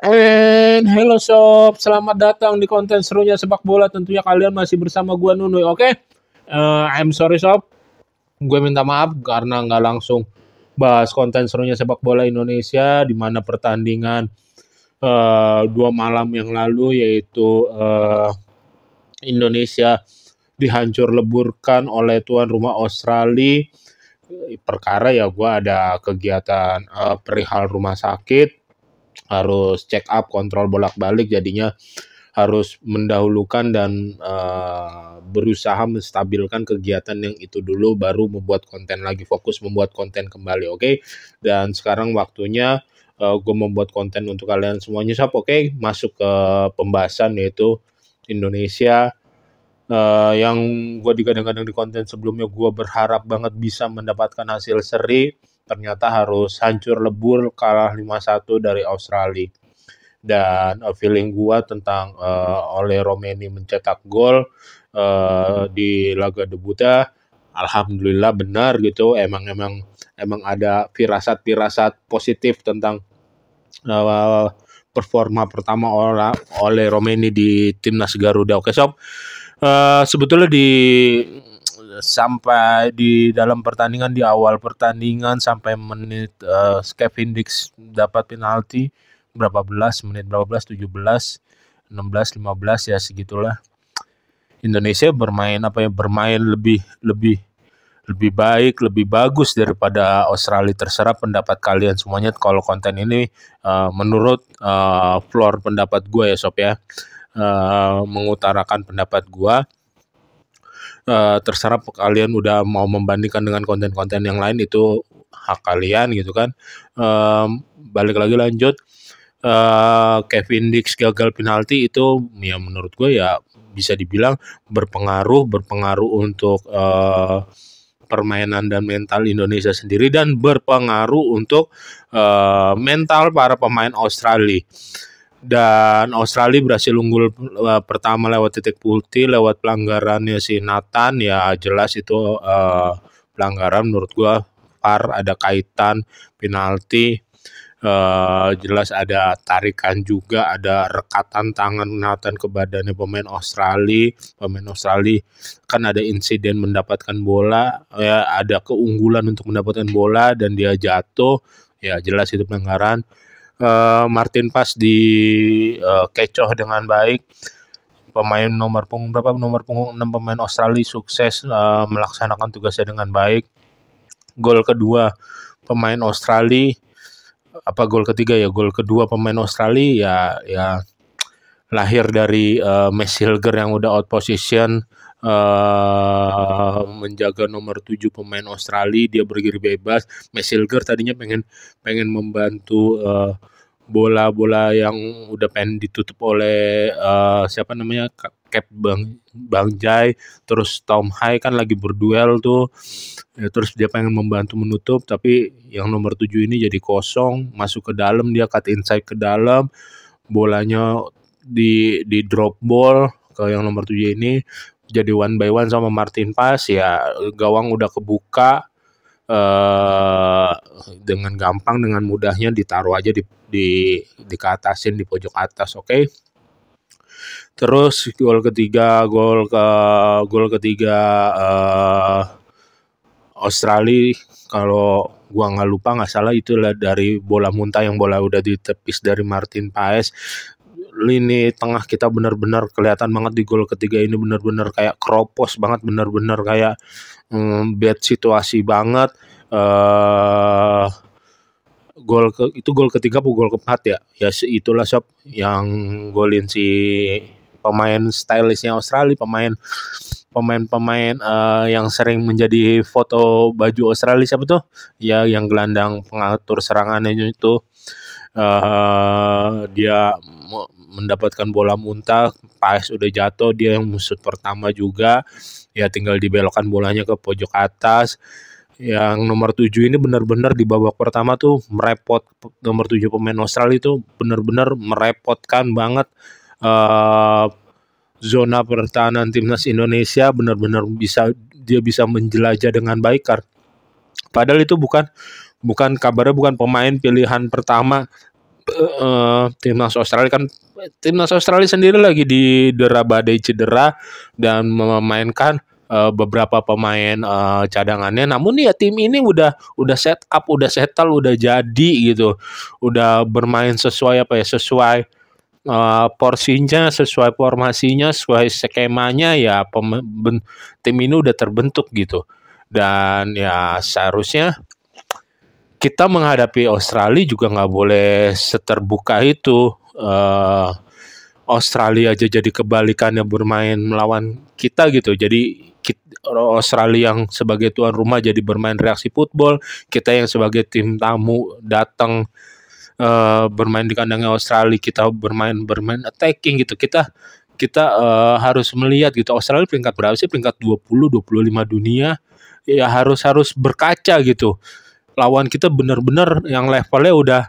And hello sob, selamat datang di konten serunya sepak bola. Tentunya kalian masih bersama gua Nunuy, oke? I'm sorry sob, gue minta maaf karena nggak langsung bahas konten serunya sepak bola Indonesia di mana pertandingan 2 malam yang lalu yaitu Indonesia dihancur leburkan oleh tuan rumah Australia. Perkara ya gue ada kegiatan perihal rumah sakit, harus check up, kontrol bolak-balik, jadinya harus mendahulukan dan berusaha menstabilkan kegiatan yang itu dulu, baru membuat konten lagi, fokus membuat konten kembali, oke? Dan sekarang waktunya gue membuat konten untuk kalian semuanya, sob, oke? Masuk ke pembahasan yaitu Indonesia. Yang gue digadang-gadang di konten sebelumnya, gue berharap banget bisa mendapatkan hasil seri, ternyata harus hancur lebur kalah 5-1 dari Australia. Dan feeling gua tentang Ole Romeni mencetak gol di laga debutnya, alhamdulillah benar gitu. Emang ada firasat positif tentang performa pertama Ole Romeni di timnas Garuda. Oke sob, sebetulnya sampai di dalam pertandingan, di awal pertandingan sampai menit Kevin Dix dapat penalti berapa belas menit, 17, 16, 15 ya segitulah. Indonesia bermain lebih baik, lebih bagus daripada Australia. Terserah pendapat kalian semuanya. Kalau konten ini menurut floor pendapat gue ya sob ya, mengutarakan pendapat gue. Terserah kalian udah mau membandingkan dengan konten-konten yang lain, itu hak kalian gitu kan. Balik lagi lanjut, Kevin Dix gagal penalti itu ya menurut gue ya bisa dibilang berpengaruh untuk permainan dan mental Indonesia sendiri, dan berpengaruh untuk mental para pemain Australia. Dan Australia berhasil unggul pertama lewat titik putih, lewat pelanggarannya si Nathan. Ya jelas itu pelanggaran menurut gua, VAR ada kaitan, penalti, jelas ada tarikan juga, ada rekatan tangan Nathan ke badannya pemain Australia. Pemain Australia kan ada insiden mendapatkan bola, ya ada keunggulan untuk mendapatkan bola dan dia jatuh, ya jelas itu pelanggaran. Martin Paes di kecoh dengan baik. Pemain nomor punggung 6 pemain Australia sukses melaksanakan tugasnya dengan baik. Gol kedua pemain Australia, gol kedua pemain Australia ya lahir dari Max Hilger yang udah out position, menjaga nomor 7 pemain Australia. Dia berdiri bebas. Max Hilger tadinya pengen membantu bola-bola yang udah pengen ditutup oleh siapa namanya, Cap Bang Jai, terus Tom Hai kan lagi berduel tuh ya, terus dia pengen membantu menutup, tapi yang nomor 7 ini jadi kosong, masuk ke dalam, dia cut inside ke dalam, bolanya di drop ball ke yang nomor 7 ini, jadi 1 by 1 sama Martin Paes. Ya gawang udah kebuka, dengan gampang, dengan mudahnya ditaruh aja di keatasin di pojok atas, oke? Terus gol ketiga Australia, kalau gua nggak salah itulah dari bola muntah, yang bola udah ditepis dari Martin Paes. Lini tengah kita benar-benar kelihatan banget di gol ketiga ini, benar-benar kayak keropos banget, benar-benar kayak bad situasi banget. Gol ketiga atau gol keempat ya itulah sob, yang golin si pemain stylishnya Australia, pemain yang sering menjadi foto baju Australia, siapa tuh ya, yang gelandang pengatur serangannya itu. Dia mendapatkan bola muntah, Paes udah jatuh, dia yang musuh pertama juga, ya tinggal dibelokkan bolanya ke pojok atas. Yang nomor 7 ini benar-benar di babak pertama tuh nomor 7 pemain Australia itu benar-benar merepotkan banget zona pertahanan timnas Indonesia, benar-benar dia bisa menjelajah dengan baik. Padahal itu bukan kabarnya bukan pemain pilihan pertama timnas Australia kan timnas Australia sendiri lagi didera badai cedera dan memainkan beberapa pemain cadangannya. Namun ya tim ini udah set up, udah settle, udah jadi gitu. Udah bermain sesuai apa ya? Sesuai porsinya, sesuai formasinya, sesuai skemanya ya tim ini udah terbentuk gitu. Dan ya seharusnya kita menghadapi Australia juga nggak boleh seterbuka itu. Australia aja jadi kebalikannya bermain melawan kita gitu. Jadi Australia yang sebagai tuan rumah jadi bermain reaksi football, kita yang sebagai tim tamu datang bermain di kandangnya Australia, kita bermain attacking gitu. Kita harus melihat gitu, Australia peringkat berapa sih? Peringkat 20, 25 dunia. Ya harus berkaca gitu. Lawan kita benar-benar yang levelnya udah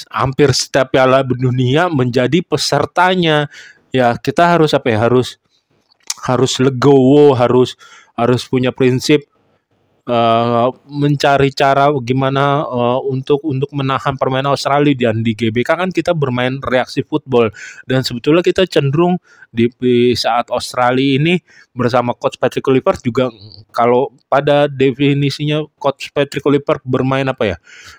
hampir setiap Piala Dunia menjadi pesertanya. Ya kita harus apa ya? Harus legowo, harus punya prinsip mencari cara gimana untuk menahan permainan Australia. Dan di GBK kan kita bermain reaksi football dan sebetulnya kita cenderung di saat Australia ini bersama coach Patrick Kluivert juga, kalau pada definisinya coach Patrick Kluivert bermain apa ya,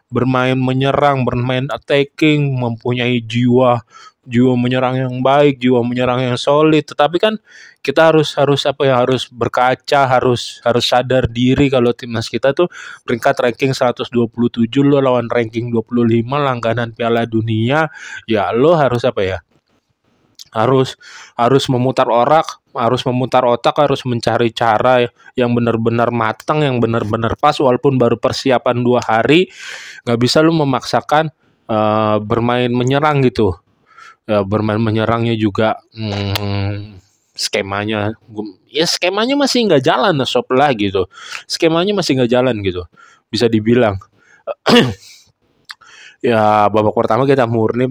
bermain menyerang, bermain attacking, mempunyai jiwa menyerang yang baik, jiwa menyerang yang solid. Tetapi kan kita harus apa ya, harus berkaca, harus sadar diri kalau timnas kita tuh peringkat ranking 127, lo lawan ranking 25 langganan Piala Dunia. Ya lo harus apa ya? Harus memutar otak, harus mencari cara yang benar-benar matang, yang benar-benar pas, walaupun baru persiapan 2 hari. Nggak bisa lu memaksakan bermain menyerang gitu. Bermain menyerangnya juga skemanya masih nggak jalan lah gitu. Skemanya masih nggak jalan gitu, bisa dibilang. Ya babak pertama kita murni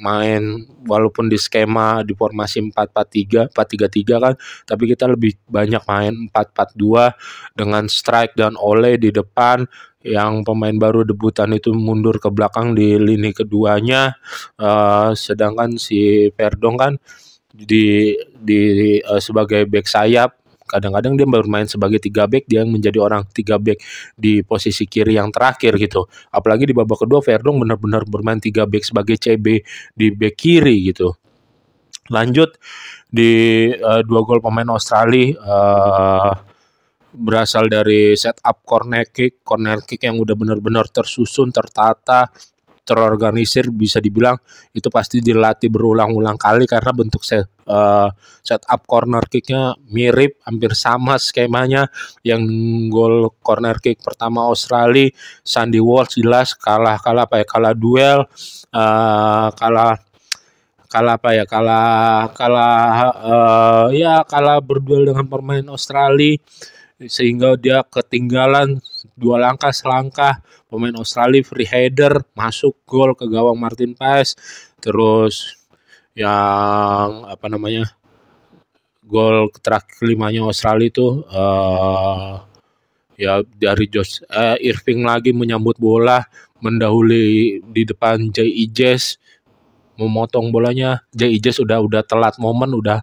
main walaupun di skema di formasi 4-4-3, 4-3-3 kan, tapi kita lebih banyak main 4-4-2 dengan Strike dan Ole di depan, yang pemain baru debutan itu mundur ke belakang di lini keduanya, sedangkan si Verdong kan di sebagai back sayap. Kadang-kadang dia bermain sebagai 3 back, dia menjadi orang 3 back di posisi kiri yang terakhir gitu. Apalagi di babak kedua Verdong benar-benar bermain 3 back sebagai CB di back kiri gitu. Lanjut di 2 gol pemain Australia berasal dari setup corner kick yang udah benar-benar tersusun, tertata, terorganisir. Bisa dibilang itu pasti dilatih berulang-ulang kali karena bentuk setup corner kicknya mirip, hampir sama skemanya. Yang gol corner kick pertama Australia, Sandy Walsh jelas kalah duel, kalah berduel dengan pemain Australia, sehingga dia ketinggalan 2 langkah selangkah. Pemain Australia free header masuk gol ke gawang Martin Paes. Terus yang gol terakhir kelimanya Australia itu ya dari Josh Irving lagi menyambut bola, mendahului di depan Jay Ijes, memotong bolanya. Jay Ijes udah telat momen, udah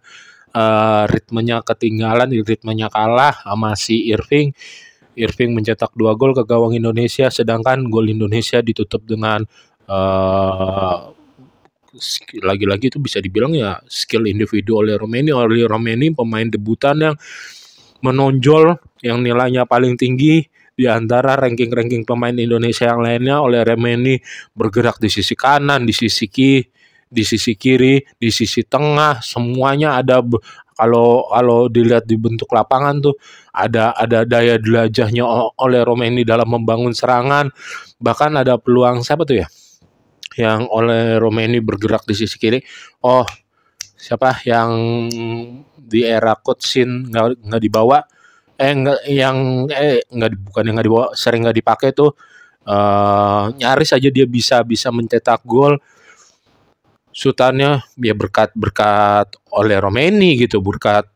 ritmenya ketinggalan, ritmenya kalah sama si Irving. Irving mencetak 2 gol ke gawang Indonesia, sedangkan gol Indonesia ditutup dengan lagi-lagi itu bisa dibilang ya skill individu oleh Romeni, pemain debutan yang menonjol, yang nilainya paling tinggi di antara ranking pemain Indonesia yang lainnya. Oleh Romeni bergerak di sisi kanan, di sisi kiri, di sisi tengah, semuanya ada. Kalau dilihat di bentuk lapangan tuh ada daya jelajahnya oleh Romeni dalam membangun serangan. Bahkan ada peluang siapa tuh ya, yang oleh Romeni bergerak di sisi kiri. Oh, siapa yang di era Kotsin nggak dibawa, bukan yang nggak dibawa, sering nggak dipakai tuh, nyaris aja dia bisa mencetak gol. Sultannya ya berkat oleh Romeni gitu, berkat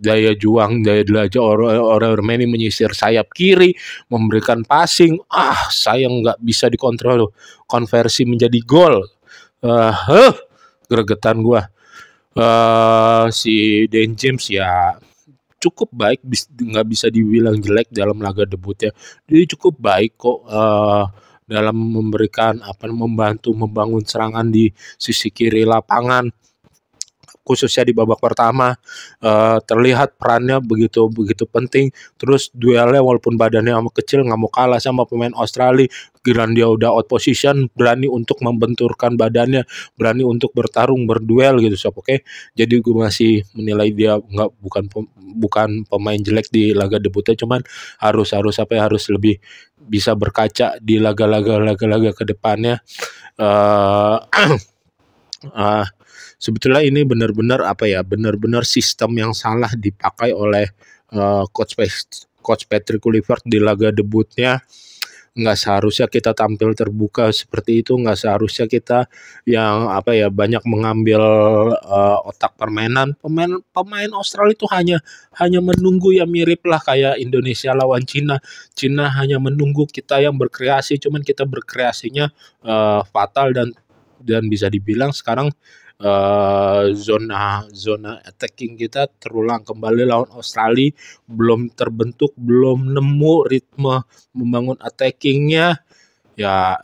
daya juang, daya jelajah oleh Romeni menyisir sayap kiri, memberikan passing, sayang nggak bisa dikontrol, konversi menjadi gol. Gregetan gua. Si Dan James ya cukup baik, nggak bisa dibilang jelek dalam laga debutnya. Dia cukup baik kok dalam memberikan membantu membangun serangan di sisi kiri lapangan, khususnya di babak pertama. Terlihat perannya begitu penting. Terus duelnya walaupun badannya kecil nggak mau kalah sama pemain Australia. Giliran dia udah out position, berani untuk membenturkan badannya, berani untuk bertarung, berduel gitu sob. Oke. Jadi gue masih menilai dia bukan pemain jelek di laga debutnya, cuman harus lebih bisa berkaca di laga-laga ke depannya. Sebetulnya ini benar-benar sistem yang salah dipakai oleh coach Patrick Kluivert di laga debutnya. Nggak seharusnya kita tampil terbuka seperti itu, nggak seharusnya kita yang banyak mengambil otak permainan. Pemain Australia itu hanya menunggu, ya mirip lah kayak Indonesia lawan Cina. Cina hanya menunggu kita yang berkreasi, cuman kita berkreasinya fatal dan bisa dibilang sekarang zona attacking kita terulang kembali lawan Australia, belum terbentuk, belum nemu ritme membangun attackingnya. Ya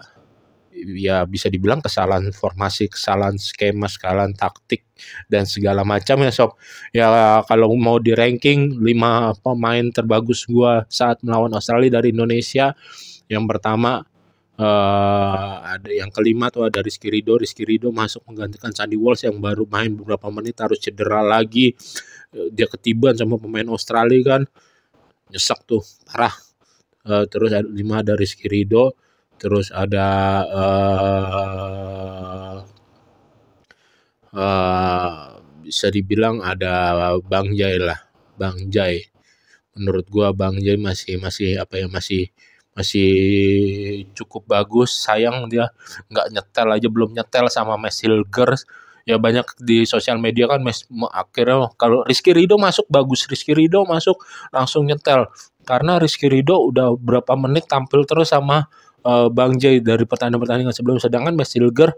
bisa dibilang kesalahan formasi, kesalahan skema, kesalahan taktik dan segala macam ya sob. Ya kalau mau di ranking 5 pemain terbagus gua saat melawan Australia dari Indonesia, yang pertama ada yang kelima tuh ada Rizky Ridho masuk menggantikan Sandy Walsh yang baru main beberapa menit, harus cedera lagi. Dia ketiban sama pemain Australia kan, nyesek tuh parah. Terus ada 5 ada Rizky Ridho, terus ada bisa dibilang ada Bang Jai lah. Bang Jai, menurut gua Bang Jai masih cukup bagus. Sayang dia nggak nyetel aja, belum nyetel sama Messilger. Ya banyak di sosial media kan akhirnya kalau Rizky Ridho masuk bagus, Rizky Ridho masuk langsung nyetel, karena Rizky Ridho udah berapa menit tampil terus sama Bang Jai dari pertandingan sebelum, sedangkan Messilger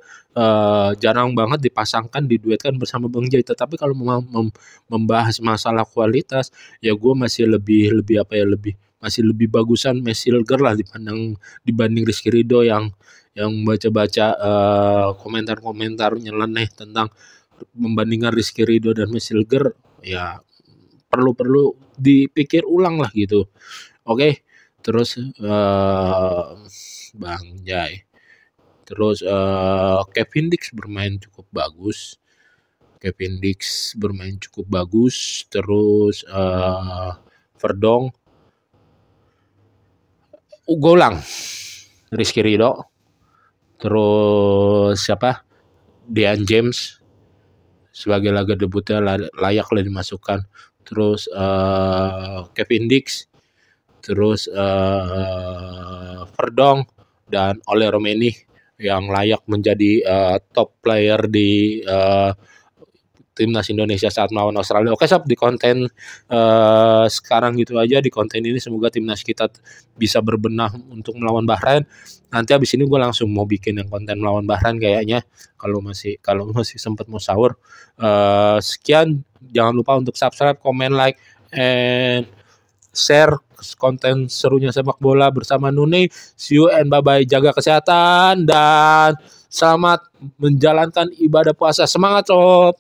jarang banget dipasangkan, diduetkan bersama Bang Jai. Tetapi kalau membahas masalah kualitas, ya gue masih lebih bagusan Messilger lah dibanding Rizky Ridho yang baca-baca komentar-komentar nyeleneh tentang membandingkan Rizky Ridho dan Messilger. Ya perlu dipikir ulang lah gitu. Oke. Terus Bang Jai. Terus Kevin Dix bermain cukup bagus. Terus Verdong, Ugolang, Rizky Ridho, terus siapa? Dean James sebagai laga debutnya layak lah dimasukkan. Terus Kevin Dix, terus Verdong dan Ole Romeni yang layak menjadi top player di timnas Indonesia saat melawan Australia. Oke sob, di konten sekarang gitu aja. Di konten ini semoga timnas kita bisa berbenah untuk melawan Bahrain. Nanti abis ini gue langsung mau bikin yang konten melawan Bahrain kayaknya, kalau masih sempat mau sahur. Sekian, jangan lupa untuk subscribe, comment, like, and share konten serunya sepak bola bersama Nune. See you and bye-bye. Jaga kesehatan dan selamat menjalankan ibadah puasa. Semangat sob.